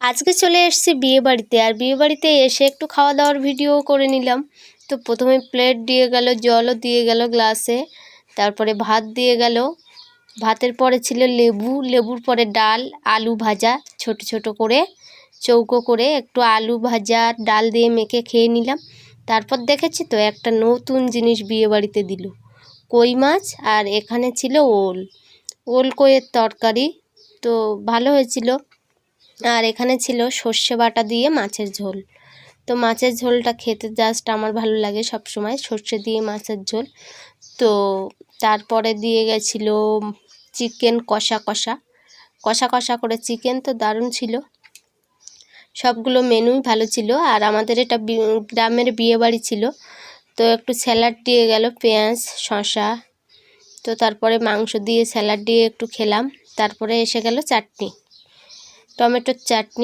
আজকে চলে এসেছি বিয়ে বাড়িতে, আর বিয়ে বাড়িতে এসে একটু খাওয়া দাওয়ার ভিডিও করে নিলাম। তো প্রথমে প্লেট দিয়ে গেল, জলও দিয়ে গেল গ্লাসে, তারপরে ভাত দিয়ে গেল, ভাতের পরে ছিল লেবু, লেবুর পরে ডাল, আলু ভাজা ছোট ছোট করে চৌকো করে, একটু আলু ভাজা ডাল দিয়ে মেখে খেয়ে নিলাম। তারপর দেখেছি তো একটা নতুন জিনিস বিয়ে বাড়িতে দিল, কই মাছ, আর এখানে ছিল ওল, ওল কইয়ের তরকারি। তো ভালো হয়েছিল। আর এখানে ছিল সর্ষে বাটা দিয়ে মাছের ঝোল। তো মাছের ঝোলটা খেতে জাস্ট আমার ভালো লাগে সব সময়, সর্ষে দিয়ে মাছের ঝোল। তো তারপরে দিয়ে গেছিলো চিকেন কষা কষা কষা কষা করে চিকেন, তো দারুণ ছিল। সবগুলো মেনুই ভালো ছিল। আর আমাদের এটা গ্রামের বিয়ে বাড়ি ছিল, তো একটু স্যালাড দিয়ে গেল, পেঁয়াজ শসা। তো তারপরে মাংস দিয়ে স্যালাড দিয়ে একটু খেলাম। তারপরে এসে গেল চাটনি, টমেটোর চাটনি।